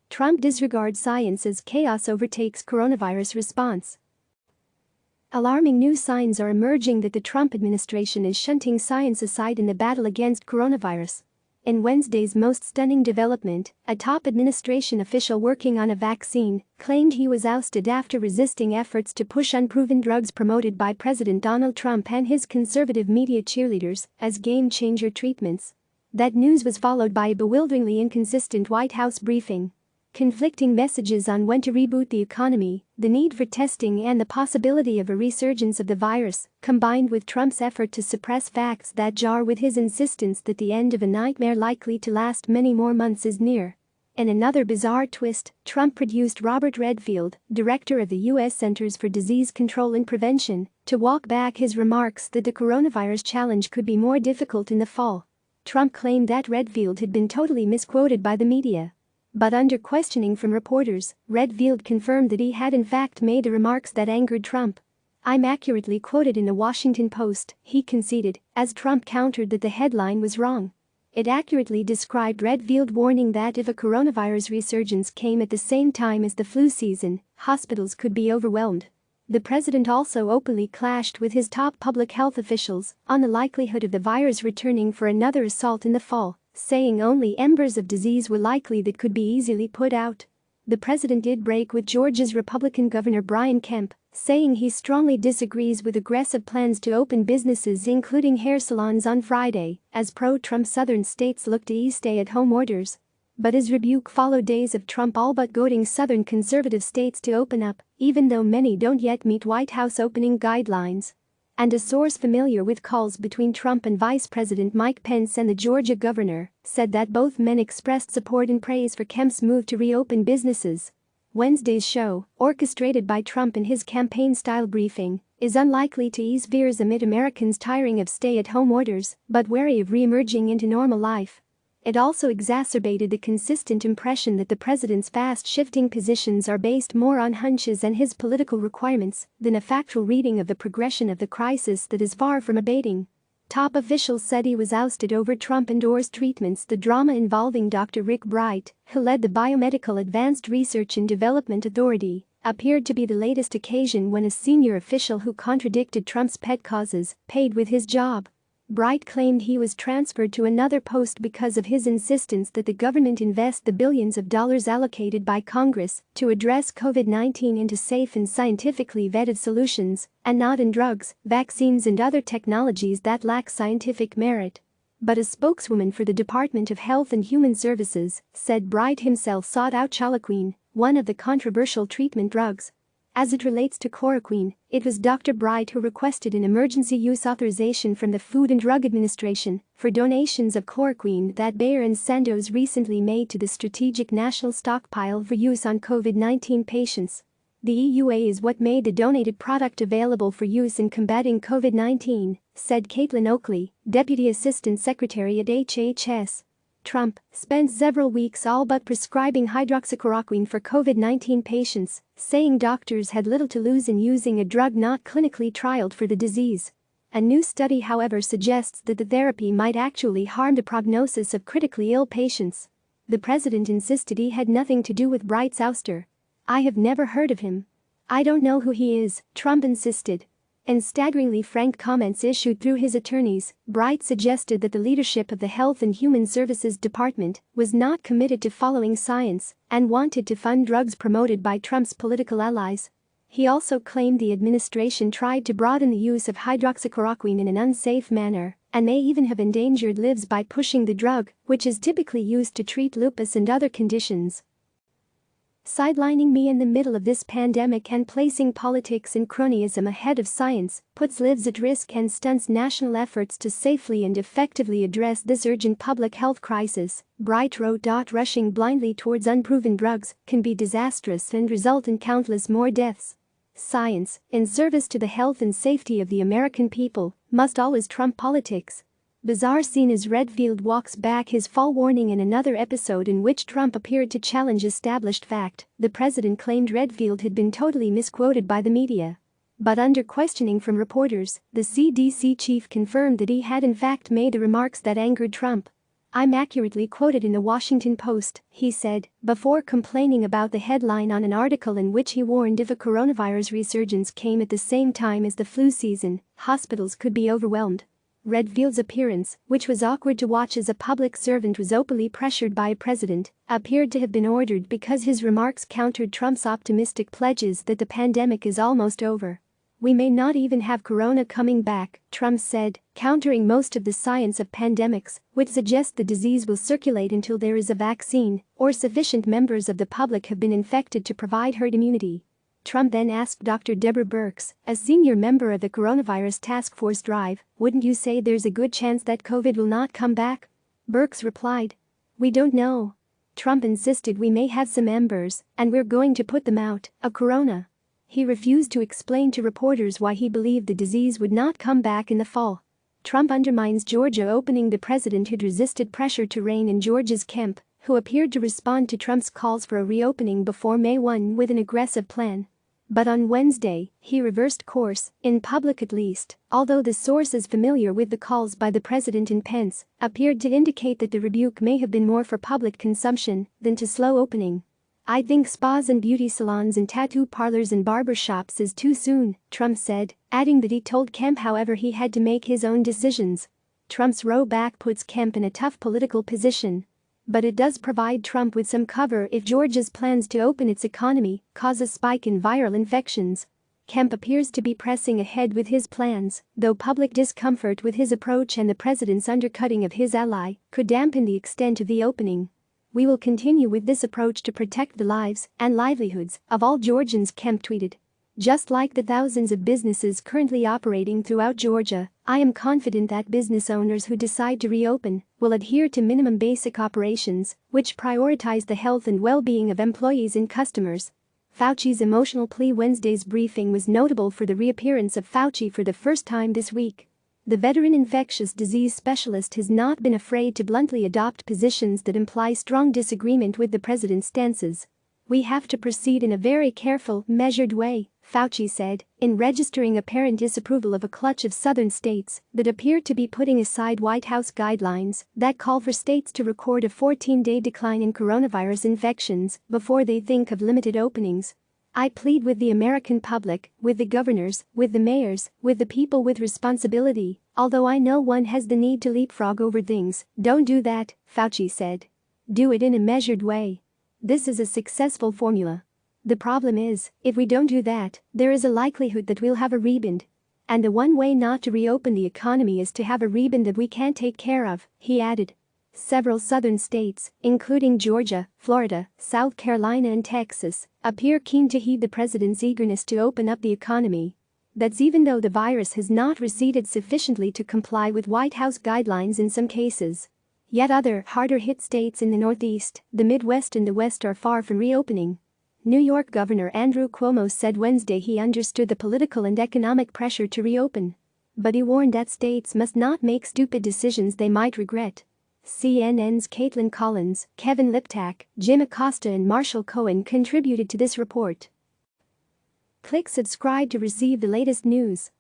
Trump disregards science as chaos overtakes coronavirus response. Alarming new signs are emerging that the Trump administration is shunting science aside in the battle against coronavirus. In Wednesday's most stunning development, a top administration official working on a vaccine claimed he was ousted after resisting efforts to push unproven drugs promoted by President Donald Trump and his conservative media cheerleaders as game-changer treatments. That news was followed by a bewilderingly inconsistent White House briefing. Conflicting messages on when to reboot the economy, the need for testing and the possibility of a resurgence of the virus, combined with Trump's effort to suppress facts that jar with his insistence that the end of a nightmare likely to last many more months is near. In another bizarre twist, Trump produced Robert Redfield, director of the U.S. Centers for Disease Control and Prevention, to walk back his remarks that the coronavirus challenge could be more difficult in the fall. Trump claimed that Redfield had been totally misquoted by the media. But under questioning from reporters, Redfield confirmed that he had in fact made the remarks that angered Trump. "I'm accurately quoted in the Washington Post," he conceded, as Trump countered that the headline was wrong. It accurately described Redfield warning that if a coronavirus resurgence came at the same time as the flu season, hospitals could be overwhelmed. The president also openly clashed with his top public health officials on the likelihood of the virus returning for another assault in the fall, saying only embers of disease were likely that could be easily put out. The president did break with Georgia's Republican Governor Brian Kemp, saying he strongly disagrees with aggressive plans to open businesses including hair salons on Friday, as pro-Trump southern states look to ease stay-at-home orders. But his rebuke followed days of Trump all but goading southern conservative states to open up, even though many don't yet meet White House opening guidelines. And a source familiar with calls between Trump and Vice President Mike Pence and the Georgia governor said that both men expressed support and praise for Kemp's move to reopen businesses. Wednesday's show, orchestrated by Trump in his campaign-style briefing, is unlikely to ease fears amid Americans tiring of stay-at-home orders but wary of re-emerging into normal life. It also exacerbated the consistent impression that the president's fast-shifting positions are based more on hunches and his political requirements than a factual reading of the progression of the crisis that is far from abating. Top officials said he was ousted over Trump-endorsed treatments. The drama involving Dr. Rick Bright, who led the Biomedical Advanced Research and Development Authority, appeared to be the latest occasion when a senior official who contradicted Trump's pet causes paid with his job. Bright claimed he was transferred to another post because of his insistence that the government invest the billions of dollars allocated by Congress to address COVID-19 into safe and scientifically vetted solutions, and not in drugs, vaccines and other technologies that lack scientific merit. But a spokeswoman for the Department of Health and Human Services said Bright himself sought out chloroquine, one of the controversial treatment drugs. As it relates to chloroquine, it was Dr. Bright who requested an emergency use authorization from the Food and Drug Administration for donations of chloroquine that Bayer and Sandoz recently made to the Strategic National Stockpile for use on COVID-19 patients. The EUA is what made the donated product available for use in combating COVID-19, said Caitlin Oakley, Deputy Assistant Secretary at HHS. Trump spent several weeks all but prescribing hydroxychloroquine for COVID-19 patients, saying doctors had little to lose in using a drug not clinically trialed for the disease. A new study, however, suggests that the therapy might actually harm the prognosis of critically ill patients. The president insisted he had nothing to do with Bright's ouster. "I have never heard of him. I don't know who he is," Trump insisted. In staggeringly frank comments issued through his attorneys, Bright suggested that the leadership of the Health and Human Services Department was not committed to following science and wanted to fund drugs promoted by Trump's political allies. He also claimed the administration tried to broaden the use of hydroxychloroquine in an unsafe manner and may even have endangered lives by pushing the drug, which is typically used to treat lupus and other conditions. Sidelining me in the middle of this pandemic and placing politics and cronyism ahead of science puts lives at risk and stunts national efforts to safely and effectively address this urgent public health crisis, Bright wrote. Rushing blindly towards unproven drugs can be disastrous and result in countless more deaths. Science, in service to the health and safety of the American people, must always trump politics. Bizarre scene as Redfield walks back his fall warning in another episode in which Trump appeared to challenge established fact. The president claimed Redfield had been totally misquoted by the media. But under questioning from reporters, the CDC chief confirmed that he had in fact made the remarks that angered Trump. I'm accurately quoted in the Washington Post, he said, before complaining about the headline on an article in which he warned if a coronavirus resurgence came at the same time as the flu season, hospitals could be overwhelmed. Redfield's appearance, which was awkward to watch as a public servant was openly pressured by a president, appeared to have been ordered because his remarks countered Trump's optimistic pledges that the pandemic is almost over. We may not even have corona coming back, Trump said, countering most of the science of pandemics, which suggests the disease will circulate until there is a vaccine or sufficient members of the public have been infected to provide herd immunity. Trump then asked Dr. Deborah Birx, a senior member of the coronavirus task force drive, "Wouldn't you say there's a good chance that COVID will not come back?" Birx replied, "We don't know." Trump insisted we may have some embers, and we're going to put them out, of corona. He refused to explain to reporters why he believed the disease would not come back in the fall. Trump undermines Georgia opening. The president who'd resisted pressure to rein in Georgia's Kemp, who appeared to respond to Trump's calls for a reopening before May 1 with an aggressive plan. But on Wednesday, he reversed course, in public at least, although the sources familiar with the calls by the president and Pence appeared to indicate that the rebuke may have been more for public consumption than to slow opening. "I think spas and beauty salons and tattoo parlors and barber shops is too soon," Trump said, adding that he told Kemp however he had to make his own decisions. Trump's rollback puts Kemp in a tough political position. But it does provide Trump with some cover if Georgia's plans to open its economy cause a spike in viral infections. Kemp appears to be pressing ahead with his plans, though public discomfort with his approach and the president's undercutting of his ally could dampen the extent of the opening. "We will continue with this approach to protect the lives and livelihoods of all Georgians," Kemp tweeted. "Just like the thousands of businesses currently operating throughout Georgia, I am confident that business owners who decide to reopen will adhere to minimum basic operations, which prioritize the health and well-being of employees and customers." Fauci's emotional plea. Wednesday's briefing was notable for the reappearance of Fauci for the first time this week. The veteran infectious disease specialist has not been afraid to bluntly adopt positions that imply strong disagreement with the president's stances. "We have to proceed in a very careful, measured way," Fauci said, in registering apparent disapproval of a clutch of southern states that appear to be putting aside White House guidelines that call for states to record a 14-day decline in coronavirus infections before they think of limited openings. "I plead with the American public, with the governors, with the mayors, with the people with responsibility, although I know one has the need to leapfrog over things. Don't do that," Fauci said. "Do it in a measured way. This is a successful formula. The problem is, if we don't do that, there is a likelihood that we'll have a rebound. And the one way not to reopen the economy is to have a rebound that we can't take care of," he added. Several southern states, including Georgia, Florida, South Carolina and Texas, appear keen to heed the president's eagerness to open up the economy. That's even though the virus has not receded sufficiently to comply with White House guidelines in some cases. Yet other, harder-hit states in the Northeast, the Midwest and the West are far from reopening. New York Governor Andrew Cuomo said Wednesday he understood the political and economic pressure to reopen. But he warned that states must not make stupid decisions they might regret. CNN's Caitlin Collins, Kevin Liptak, Jim Acosta and Marshall Cohen contributed to this report. Click subscribe to receive the latest news.